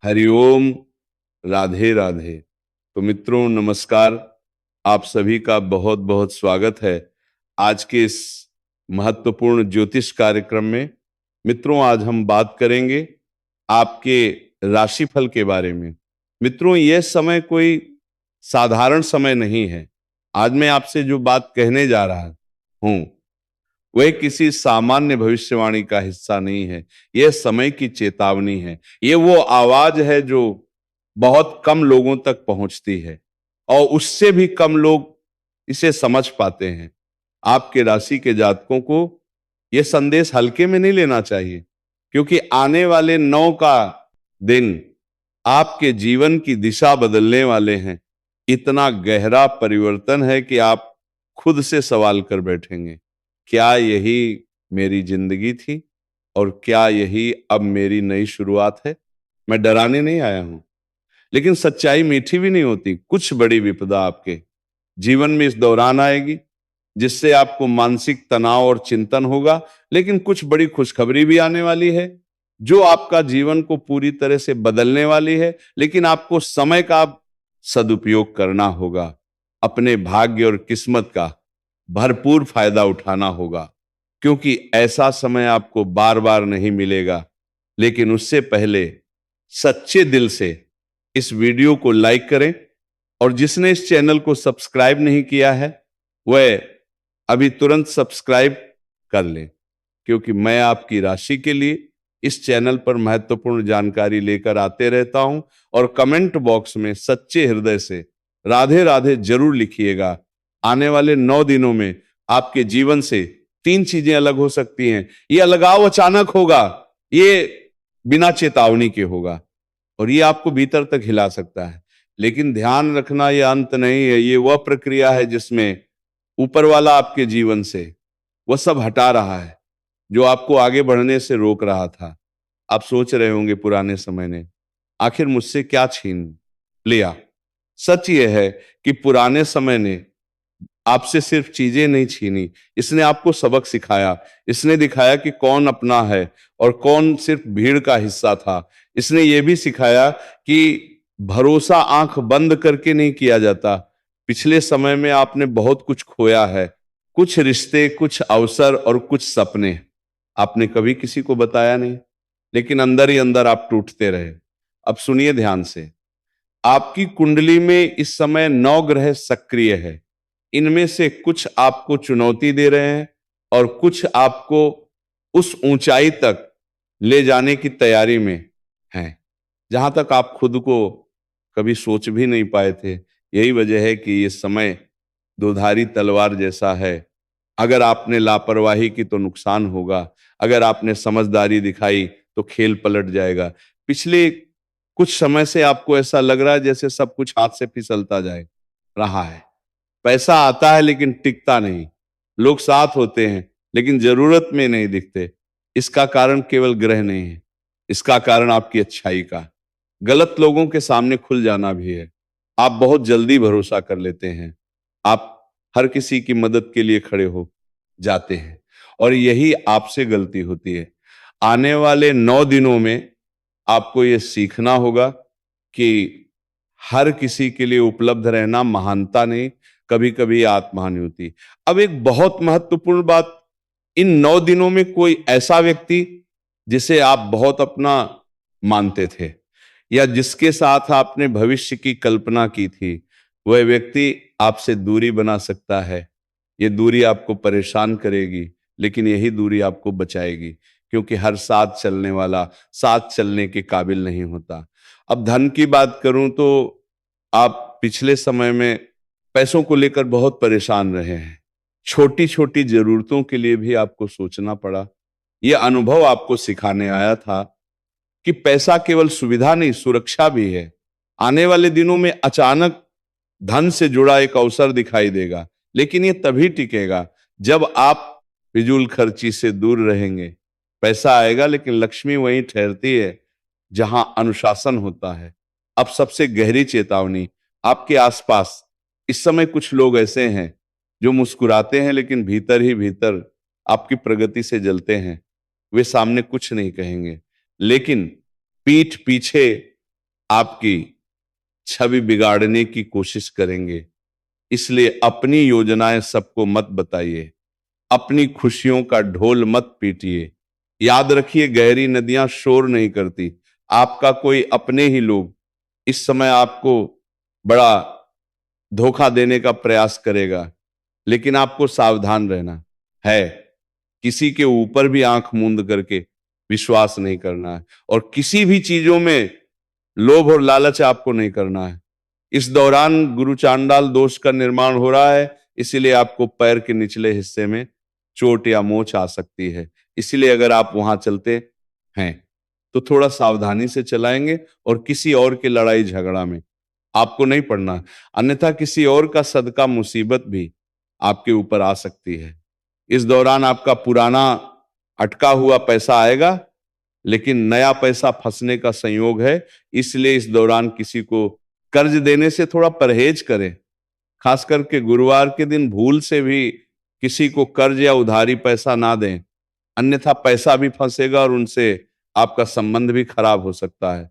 हरिओम। राधे राधे। तो मित्रों नमस्कार। आप सभी का बहुत बहुत स्वागत है आज के इस महत्वपूर्ण ज्योतिष कार्यक्रम में। मित्रों आज हम बात करेंगे आपके राशिफल के बारे में। मित्रों यह समय कोई साधारण समय नहीं है। आज मैं आपसे जो बात कहने जा रहा हूं वह किसी सामान्य भविष्यवाणी का हिस्सा नहीं है। यह समय की चेतावनी है। यह वो आवाज है जो बहुत कम लोगों तक पहुंचती है और उससे भी कम लोग इसे समझ पाते हैं। आपके राशि के जातकों को यह संदेश हल्के में नहीं लेना चाहिए, क्योंकि आने वाले 9 का दिन आपके जीवन की दिशा बदलने वाले हैं। इतना गहरा परिवर्तन है कि आप खुद से सवाल कर बैठेंगे, क्या यही मेरी जिंदगी थी और क्या यही अब मेरी नई शुरुआत है। मैं डराने नहीं आया हूं, लेकिन सच्चाई मीठी भी नहीं होती। कुछ बड़ी विपदा आपके जीवन में इस दौरान आएगी जिससे आपको मानसिक तनाव और चिंतन होगा, लेकिन कुछ बड़ी खुशखबरी भी आने वाली है जो आपका जीवन को पूरी तरह से बदलने वाली है। लेकिन आपको समय का सदुपयोग करना होगा, अपने भाग्य और किस्मत का भरपूर फायदा उठाना होगा, क्योंकि ऐसा समय आपको बार बार नहीं मिलेगा। लेकिन उससे पहले सच्चे दिल से इस वीडियो को लाइक करें, और जिसने इस चैनल को सब्सक्राइब नहीं किया है वह अभी तुरंत सब्सक्राइब कर लें, क्योंकि मैं आपकी राशि के लिए इस चैनल पर महत्वपूर्ण जानकारी लेकर आते रहता हूं। और कमेंट बॉक्स में सच्चे हृदय से राधे राधे जरूर लिखिएगा। आने वाले 9 दिनों में आपके जीवन से 3 चीजें अलग हो सकती हैं। ये अलगाव अचानक होगा, ये बिना चेतावनी के होगा, और ये आपको भीतर तक हिला सकता है। लेकिन ध्यान रखना, ये अंत नहीं है, ये वह प्रक्रिया है जिसमें ऊपर वाला आपके जीवन से वह सब हटा रहा है जो आपको आगे बढ़ने से रोक रहा था। आप सोच रहे होंगे पुराने समय ने आखिर मुझसे क्या छीन लिया। सच यह है कि पुराने समय ने आपसे सिर्फ चीजें नहीं छीनी, इसने आपको सबक सिखाया। इसने दिखाया कि कौन अपना है और कौन सिर्फ भीड़ का हिस्सा था। इसने यह भी सिखाया कि भरोसा आंख बंद करके नहीं किया जाता। पिछले समय में आपने बहुत कुछ खोया है, कुछ रिश्ते, कुछ अवसर और कुछ सपने। आपने कभी किसी को बताया नहीं, लेकिन अंदर ही अंदर आप टूटते रहे। अब सुनिए ध्यान से। आपकी कुंडली में इस समय 9 ग्रह सक्रिय है। इनमें से कुछ आपको चुनौती दे रहे हैं और कुछ आपको उस ऊंचाई तक ले जाने की तैयारी में हैं जहां तक आप खुद को कभी सोच भी नहीं पाए थे। यही वजह है कि ये समय दोधारी तलवार जैसा है। अगर आपने लापरवाही की तो नुकसान होगा, अगर आपने समझदारी दिखाई तो खेल पलट जाएगा। पिछले कुछ समय से आपको ऐसा लग रहा है जैसे सब कुछ हाथ से फिसलता जाए रहा है। पैसा आता है लेकिन टिकता नहीं, लोग साथ होते हैं लेकिन जरूरत में नहीं दिखते। इसका कारण केवल ग्रह नहीं है, इसका कारण आपकी अच्छाई का गलत लोगों के सामने खुल जाना भी है। आप बहुत जल्दी भरोसा कर लेते हैं, आप हर किसी की मदद के लिए खड़े हो जाते हैं, और यही आपसे गलती होती है। आने वाले 9 दिनों में आपको यह सीखना होगा कि हर किसी के लिए उपलब्ध रहना महानता नहीं, कभी कभी आत्महानि होती। अब एक बहुत महत्वपूर्ण बात, इन 9 दिनों में कोई ऐसा व्यक्ति जिसे आप बहुत अपना मानते थे या जिसके साथ आपने भविष्य की कल्पना की थी, वह व्यक्ति आपसे दूरी बना सकता है। ये दूरी आपको परेशान करेगी, लेकिन यही दूरी आपको बचाएगी, क्योंकि हर साथ चलने वाला साथ चलने के काबिल नहीं होता। अब धन की बात करूं तो आप पिछले समय में पैसों को लेकर बहुत परेशान रहे हैं। छोटी छोटी जरूरतों के लिए भी आपको सोचना पड़ा। यह अनुभव आपको सिखाने आया था कि पैसा केवल सुविधा नहीं, सुरक्षा भी है। आने वाले दिनों में अचानक धन से जुड़ा एक अवसर दिखाई देगा, लेकिन यह तभी टिकेगा जब आप फिजूल खर्ची से दूर रहेंगे। पैसा आएगा, लेकिन लक्ष्मी वहीं ठहरती है जहां अनुशासन होता है। अब सबसे गहरी चेतावनी, आपके आसपास इस समय कुछ लोग ऐसे हैं जो मुस्कुराते हैं लेकिन भीतर ही भीतर आपकी प्रगति से जलते हैं। वे सामने कुछ नहीं कहेंगे, लेकिन पीठ पीछे आपकी छवि बिगाड़ने की कोशिश करेंगे। इसलिए अपनी योजनाएं सबको मत बताइए, अपनी खुशियों का ढोल मत पीटिए। याद रखिए, गहरी नदियां शोर नहीं करती। आपका कोई अपने ही लोग इस समय आपको बड़ा धोखा देने का प्रयास करेगा, लेकिन आपको सावधान रहना है। किसी के ऊपर भी आंख मूंद करके विश्वास नहीं करना है, और किसी भी चीजों में लोभ और लालच आपको नहीं करना है। इस दौरान गुरु चांडाल दोष का निर्माण हो रहा है, इसीलिए आपको पैर के निचले हिस्से में चोट या मोच आ सकती है। इसीलिए अगर आप वहां चलते हैं तो थोड़ा सावधानी से चलाएंगे, और किसी और के लड़ाई झगड़ा में आपको नहीं पड़ना, अन्यथा किसी और का सदका मुसीबत भी आपके ऊपर आ सकती है। इस दौरान आपका पुराना अटका हुआ पैसा आएगा, लेकिन नया पैसा फंसने का संयोग है। इसलिए इस दौरान किसी को कर्ज देने से थोड़ा परहेज करें। खास करके गुरुवार के दिन भूल से भी किसी को कर्ज या उधारी पैसा ना दें, अन्यथा पैसा भी फंसेगा और उनसे आपका संबंध भी खराब हो सकता है।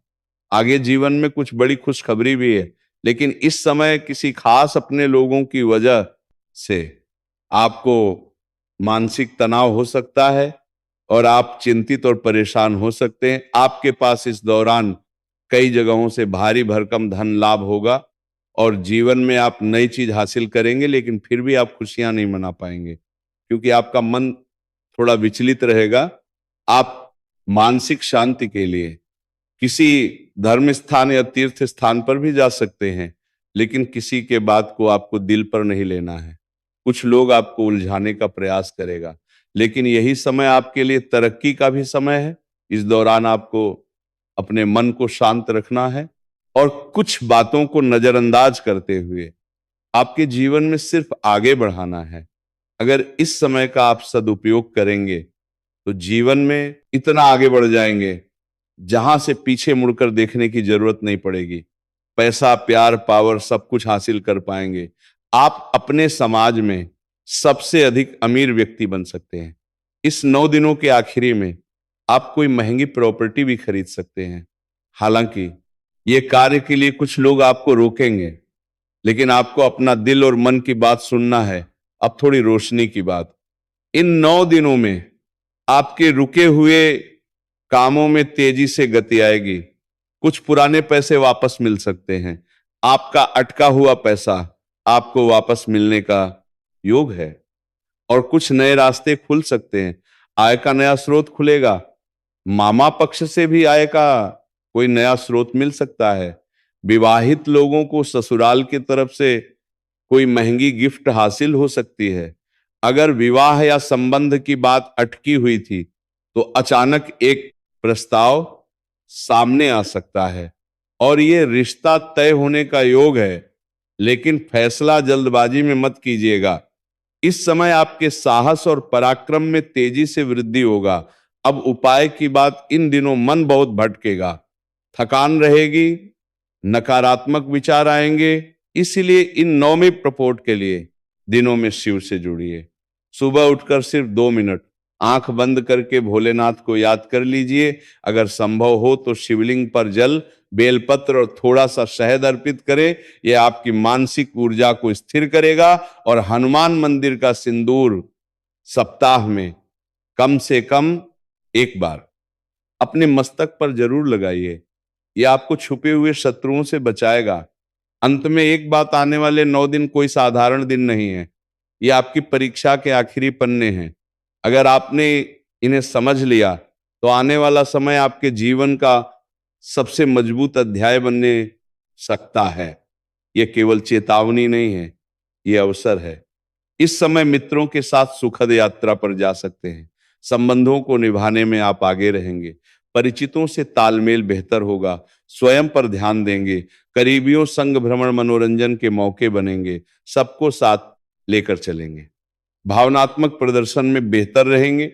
आगे जीवन में कुछ बड़ी खुशखबरी भी है, लेकिन इस समय किसी खास अपने लोगों की वजह से आपको मानसिक तनाव हो सकता है और आप चिंतित और परेशान हो सकते हैं। आपके पास इस दौरान कई जगहों से भारी भरकम धन लाभ होगा और जीवन में आप नई चीज हासिल करेंगे, लेकिन फिर भी आप खुशियां नहीं मना पाएंगे, क्योंकि आपका मन थोड़ा विचलित रहेगा। आप मानसिक शांति के लिए किसी धर्म स्थान या तीर्थ स्थान पर भी जा सकते हैं, लेकिन किसी के बात को आपको दिल पर नहीं लेना है। कुछ लोग आपको उलझाने का प्रयास करेगा, लेकिन यही समय आपके लिए तरक्की का भी समय है। इस दौरान आपको अपने मन को शांत रखना है और कुछ बातों को नजरअंदाज करते हुए आपके जीवन में सिर्फ आगे बढ़ाना है। अगर इस समय का आप सदुपयोग करेंगे तो जीवन में इतना आगे बढ़ जाएंगे जहां से पीछे मुड़कर देखने की जरूरत नहीं पड़ेगी। पैसा, प्यार, पावर सब कुछ हासिल कर पाएंगे। आप अपने समाज में सबसे अधिक अमीर व्यक्ति बन सकते हैं। इस 9 दिनों के आखिरी में आप कोई महंगी प्रॉपर्टी भी खरीद सकते हैं। हालांकि ये कार्य के लिए कुछ लोग आपको रोकेंगे, लेकिन आपको अपना दिल और मन की बात सुनना है। अब थोड़ी रोशनी की बात। इन 9 दिनों में आपके रुके हुए कामों में तेजी से गति आएगी। कुछ पुराने पैसे वापस मिल सकते हैं। आपका अटका हुआ पैसा आपको वापस मिलने का योग है, और कुछ नए रास्ते खुल सकते हैं। आय का नया स्रोत खुलेगा। मामा पक्ष से भी आय का कोई नया स्रोत मिल सकता है। विवाहित लोगों को ससुराल की तरफ से कोई महंगी गिफ्ट हासिल हो सकती है। अगर विवाह या संबंध की बात अटकी हुई थी तो अचानक एक प्रस्ताव सामने आ सकता है और ये रिश्ता तय होने का योग है, लेकिन फैसला जल्दबाजी में मत कीजिएगा। इस समय आपके साहस और पराक्रम में तेजी से वृद्धि होगा। अब उपाय की बात, इन दिनों मन बहुत भटकेगा, थकान रहेगी, नकारात्मक विचार आएंगे। इसीलिए इन नौवें प्रपोट के लिए दिनों में शिव से जुड़िए। सुबह उठकर सिर्फ 2 मिनट आंख बंद करके भोलेनाथ को याद कर लीजिए। अगर संभव हो तो शिवलिंग पर जल, बेलपत्र और थोड़ा सा शहद अर्पित करें। यह आपकी मानसिक ऊर्जा को स्थिर करेगा। और हनुमान मंदिर का सिंदूर सप्ताह में कम से कम एक बार अपने मस्तक पर जरूर लगाइए। यह आपको छुपे हुए शत्रुओं से बचाएगा। अंत में एक बात, आने वाले 9 दिन कोई साधारण दिन नहीं है। ये आपकी परीक्षा के आखिरी पन्ने हैं। अगर आपने इन्हें समझ लिया तो आने वाला समय आपके जीवन का सबसे मजबूत अध्याय बनने सकता है। यह केवल चेतावनी नहीं है, यह अवसर है। इस समय मित्रों के साथ सुखद यात्रा पर जा सकते हैं। संबंधों को निभाने में आप आगे रहेंगे। परिचितों से तालमेल बेहतर होगा। स्वयं पर ध्यान देंगे। करीबियों संग भ्रमण मनोरंजन के मौके बनेंगे। सबको साथ लेकर चलेंगे। भावनात्मक प्रदर्शन में बेहतर रहेंगे।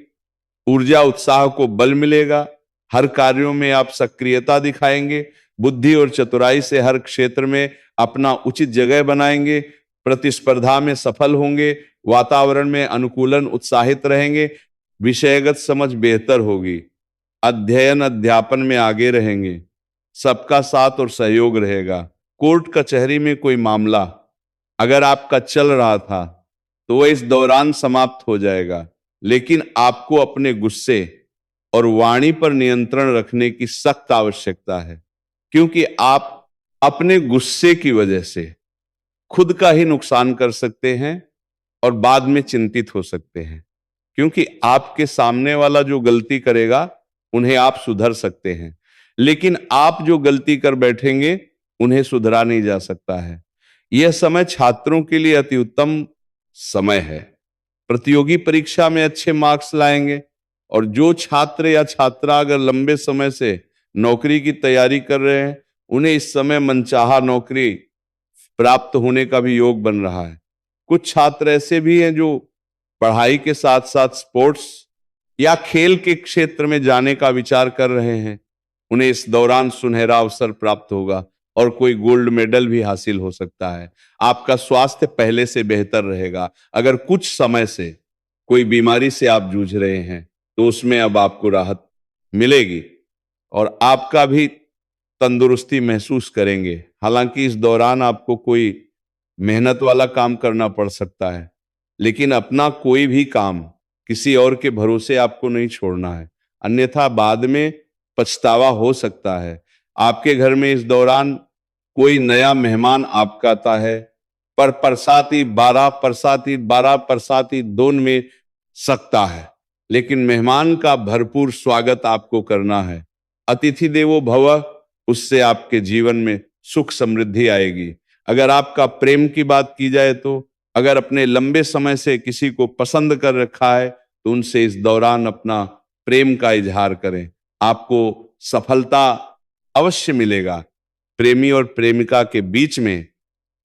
ऊर्जा उत्साह को बल मिलेगा। हर कार्यों में आप सक्रियता दिखाएंगे। बुद्धि और चतुराई से हर क्षेत्र में अपना उचित जगह बनाएंगे। प्रतिस्पर्धा में सफल होंगे। वातावरण में अनुकूलन, उत्साहित रहेंगे। विषयगत समझ बेहतर होगी। अध्ययन अध्यापन में आगे रहेंगे। सबका साथ और सहयोग रहेगा। कोर्ट कचहरी में कोई मामला अगर आपका चल रहा था तो वह इस दौरान समाप्त हो जाएगा, लेकिन आपको अपने गुस्से और वाणी पर नियंत्रण रखने की सख्त आवश्यकता है, क्योंकि आप अपने गुस्से की वजह से खुद का ही नुकसान कर सकते हैं और बाद में चिंतित हो सकते हैं, क्योंकि आपके सामने वाला जो गलती करेगा उन्हें आप सुधर सकते हैं, लेकिन आप जो गलती कर बैठेंगे उन्हें सुधरा नहीं जा सकता है। यह समय छात्रों के लिए अति उत्तम समय है। प्रतियोगी परीक्षा में अच्छे मार्क्स लाएंगे, और जो छात्र या छात्रा अगर लंबे समय से नौकरी की तैयारी कर रहे हैं, उन्हें इस समय मनचाहा नौकरी प्राप्त होने का भी योग बन रहा है। कुछ छात्र ऐसे भी हैं जो पढ़ाई के साथ साथ स्पोर्ट्स या खेल के क्षेत्र में जाने का विचार कर रहे हैं, उन्हें इस दौरान सुनहरा अवसर प्राप्त होगा और कोई गोल्ड मेडल भी हासिल हो सकता है। आपका स्वास्थ्य पहले से बेहतर रहेगा। अगर कुछ समय से कोई बीमारी से आप जूझ रहे हैं तो उसमें अब आपको राहत मिलेगी और आपका भी तंदुरुस्ती महसूस करेंगे। हालांकि इस दौरान आपको कोई मेहनत वाला काम करना पड़ सकता है, लेकिन अपना कोई भी काम किसी और के भरोसे आपको नहीं छोड़ना है, अन्यथा बाद में पछतावा हो सकता है। आपके घर में इस दौरान कोई नया मेहमान आपका आता है, पर बरसाती 12 दोन में सकता है, लेकिन मेहमान का भरपूर स्वागत आपको करना है। अतिथि देवो भव, उससे आपके जीवन में सुख समृद्धि आएगी। अगर आपका प्रेम की बात की जाए तो अगर अपने लंबे समय से किसी को पसंद कर रखा है तो उनसे इस दौरान अपना प्रेम का इजहार करें, आपको सफलता अवश्य मिलेगा। प्रेमी और प्रेमिका के बीच में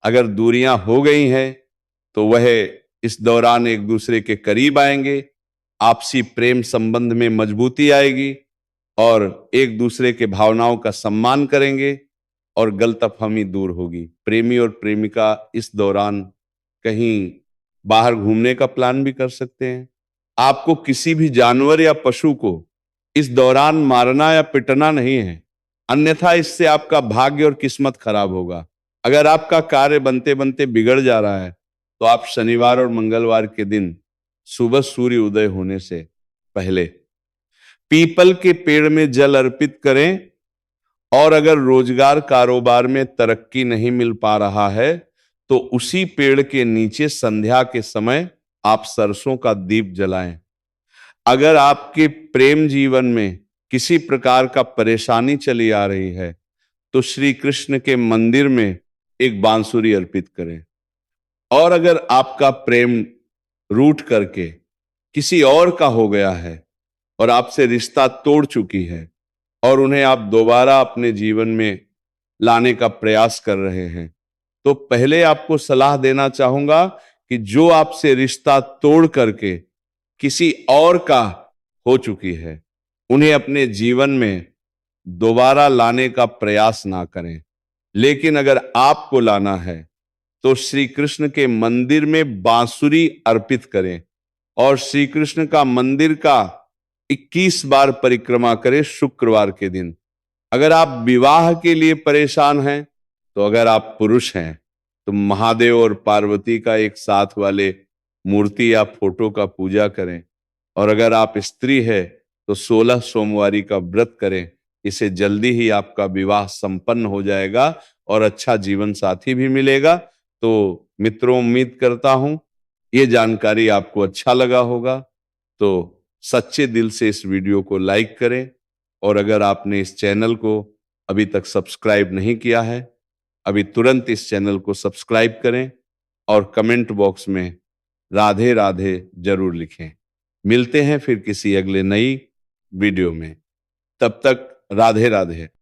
अगर दूरियां हो गई हैं तो वह इस दौरान एक दूसरे के करीब आएंगे, आपसी प्रेम संबंध में मजबूती आएगी और एक दूसरे के भावनाओं का सम्मान करेंगे और गलतफहमी दूर होगी। प्रेमी और प्रेमिका इस दौरान कहीं बाहर घूमने का प्लान भी कर सकते हैं। आपको किसी भी जानवर या पशु को इस दौरान मारना या पिटना नहीं है, अन्यथा इससे आपका भाग्य और किस्मत खराब होगा। अगर आपका कार्य बनते बनते बिगड़ जा रहा है तो आप शनिवार और मंगलवार के दिन सुबह सूर्य उदय होने से पहले पीपल के पेड़ में जल अर्पित करें, और अगर रोजगार कारोबार में तरक्की नहीं मिल पा रहा है तो उसी पेड़ के नीचे संध्या के समय आप सरसों का दीप जलाएं। अगर आपके प्रेम जीवन में किसी प्रकार का परेशानी चली आ रही है तो श्री कृष्ण के मंदिर में एक बांसुरी अर्पित करें। और अगर आपका प्रेम रूठ करके किसी और का हो गया है और आपसे रिश्ता तोड़ चुकी है और उन्हें आप दोबारा अपने जीवन में लाने का प्रयास कर रहे हैं, तो पहले आपको सलाह देना चाहूंगा कि जो आपसे रिश्ता तोड़ करके किसी और का हो चुकी है, उन्हें अपने जीवन में दोबारा लाने का प्रयास ना करें। लेकिन अगर आपको लाना है तो श्री कृष्ण के मंदिर में बांसुरी अर्पित करें और श्री कृष्ण का मंदिर का 21 बार परिक्रमा करें शुक्रवार के दिन। अगर आप विवाह के लिए परेशान हैं, तो अगर आप पुरुष हैं तो महादेव और पार्वती का एक साथ वाले मूर्ति या फोटो का पूजा करें, और अगर आप स्त्री है तो 16 सोमवारी का व्रत करें। इसे जल्दी ही आपका विवाह संपन्न हो जाएगा और अच्छा जीवन साथी भी मिलेगा। तो मित्रों, उम्मीद करता हूं ये जानकारी आपको अच्छा लगा होगा, तो सच्चे दिल से इस वीडियो को लाइक करें, और अगर आपने इस चैनल को अभी तक सब्सक्राइब नहीं किया है, अभी तुरंत इस चैनल को सब्सक्राइब करें और कमेंट बॉक्स में राधे राधे जरूर लिखें। मिलते हैं फिर किसी अगले नई वीडियो में, तब तक राधे राधे।